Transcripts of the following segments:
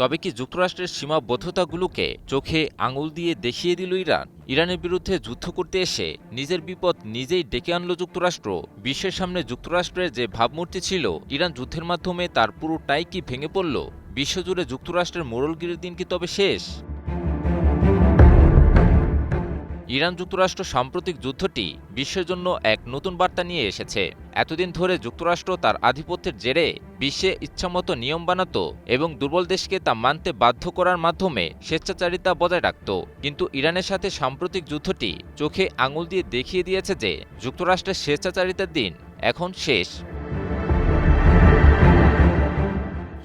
তবে কি যুক্তরাষ্ট্রের সীমাবদ্ধতাগুলোকে চোখে আঙুল দিয়ে দেখিয়ে দিল ইরান? ইরানের বিরুদ্ধে যুদ্ধ করতে এসে নিজের বিপদ নিজেই ডেকে আনল যুক্তরাষ্ট্র। বিশ্বের সামনে যুক্তরাষ্ট্রের যে ভাবমূর্তি ছিল, ইরান যুদ্ধের মাধ্যমে তার পুরোটাই কি ভেঙে পড়ল? বিশ্বজুড়ে যুক্তরাষ্ট্রের মোড়লগিরির দিন কি তবে শেষ? ইরান যুক্তরাষ্ট্র সাম্প্রতিক যুদ্ধটি বিশ্বের জন্য এক নতুন বার্তা নিয়ে এসেছে। এতদিন ধরে যুক্তরাষ্ট্র তার আধিপত্যের জেরে বিশ্বে ইচ্ছামতো নিয়ম বানাত এবং দুর্বল দেশকে তা মানতে বাধ্য করার মাধ্যমে স্বেচ্ছাচারিতা বজায় রাখত। কিন্তু ইরানের সাথে সাম্প্রতিক যুদ্ধটি চোখে আঙুল দিয়ে দেখিয়ে দিয়েছে যে যুক্তরাষ্ট্রের স্বেচ্ছাচারিতার দিন এখন শেষ।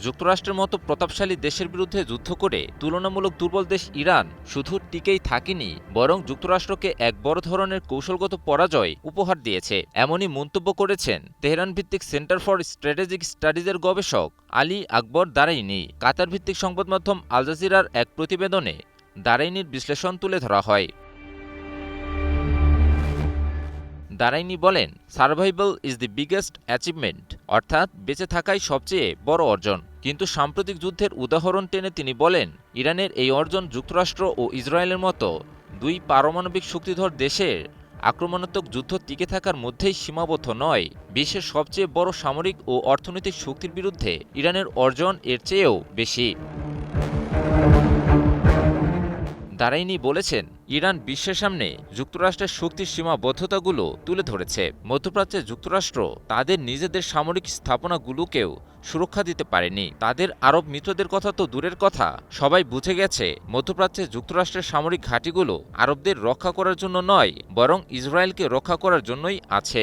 যুক্তরাষ্ট্রের মতো প্রতাপশালী দেশের বিরুদ্ধে যুদ্ধ করে তুলনামূলক দুর্বল দেশ ইরান শুধু টিকেই থাকেনি, বরং যুক্তরাষ্ট্রকে এক বড় ধরনের কৌশলগত পরাজয় উপহার দিয়েছে। এমনই মন্তব্য করেছেন তেহরান ভিত্তিক সেন্টার ফর স্ট্র্যাটেজিক স্টাডিজের গবেষক আলী আকবর দারাইনি। কাতার ভিত্তিক সংবাদ মাধ্যম আল জাজিরার এক প্রতিবেদনে দারাইনির বিশ্লেষণ তুলে ধরা হয়। দারাইনি বলেন, survival is the biggest achievement, অর্থাৎ বেঁচে থাকাই সবচেয়ে বড় অর্জন। কিন্তু সাম্প্রতিক যুদ্ধের উদাহরণ টেনে তিনি বলেন, ইরানের এই অর্জন যুক্তরাষ্ট্র ও ইসরায়েলের মতো দুই পারমাণবিক শক্তিধর দেশের আক্রমণাত্মক যুদ্ধ টিকে থাকার মধ্যেই সীমাবদ্ধ নয়। বিশ্বের সবচেয়ে বড় সামরিক ও অর্থনৈতিক শক্তির বিরুদ্ধে ইরানের অর্জন এর চেয়েও বেশি। দারাইনি বলেছেন, ইরান বিশ্বের সামনে যুক্তরাষ্ট্রের শক্তির সীমাবদ্ধতাগুলো তুলে ধরেছে। মধ্যপ্রাচ্যে যুক্তরাষ্ট্র তাদের নিজেদের সামরিক স্থাপনাগুলোকেও সুরক্ষা দিতে পারেনি। তাদের আরব মিত্রদের কথা তো দূরের কথা, সবাই বুঝে গেছে মধ্যপ্রাচ্যে যুক্তরাষ্ট্রের সামরিক ঘাঁটিগুলো আরবদের রক্ষা করার জন্য নয়, বরং ইসরায়েলকে রক্ষা করার জন্যই আছে।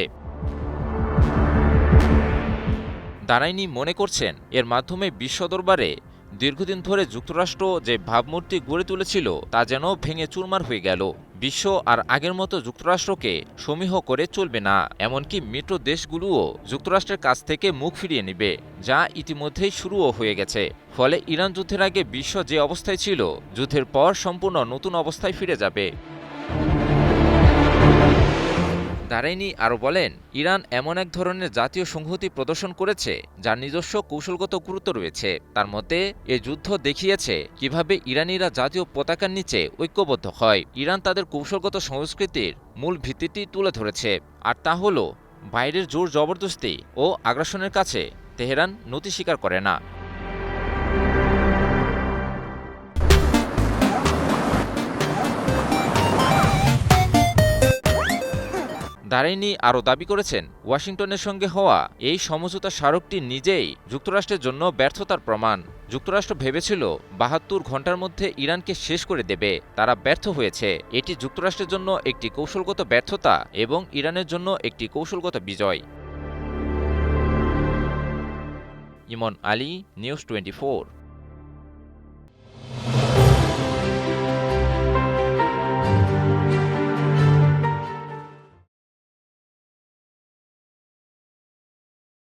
দারাইনি মনে করছেন, এর মাধ্যমে বিশ্ব দরবারে দীর্ঘদিন ধরে যুক্তরাষ্ট্র যে ভাবমূর্তি গড়ে তুলেছিল তা যেন ভেঙে চুরমার হয়ে গেল। বিশ্ব আর আগের মতো যুক্তরাষ্ট্রকে সমীহ করে চলবে না, এমনকি মিত্র দেশগুলোও যুক্তরাষ্ট্রের কাছ থেকে মুখ ফিরিয়ে নেবে, যা ইতিমধ্যেই শুরুও হয়ে গেছে। ফলে ইরান যুদ্ধের আগে বিশ্ব যে অবস্থায় ছিল, যুদ্ধের পর সম্পূর্ণ নতুন অবস্থায় ফিরে যাবে। দারাইনি আরও বলেন, ইরান এমন এক ধরনের জাতীয় সংহতি প্রদর্শন করেছে যার নিজস্ব কৌশলগত গুরুত্ব রয়েছে। তার মতে, এ যুদ্ধ দেখিয়েছে কিভাবে ইরানিরা জাতীয় পতাকার নিচে ঐক্যবদ্ধ হয়। ইরান তাদের কৌশলগত সংস্কৃতির মূল ভিত্তিটি তুলে ধরেছে, আর তা হল বাইরের জোর জবরদস্তি ও আগ্রাসনের কাছে তেহরান নতি স্বীকার করে না। দারাইনি আরও দাবি করেছেন, ওয়াশিংটনের সঙ্গে হওয়া এই সমঝোতা স্মারকটি নিজেই যুক্তরাষ্ট্রের জন্য ব্যর্থতার প্রমাণ। যুক্তরাষ্ট্র ভেবেছিল ৭২ ঘণ্টার মধ্যে ইরানকে শেষ করে দেবে, তারা ব্যর্থ হয়েছে। এটি যুক্তরাষ্ট্রের জন্য একটি কৌশলগত ব্যর্থতা এবং ইরানের জন্য একটি কৌশলগত বিজয়। ইমন আলী, নিউজ 24।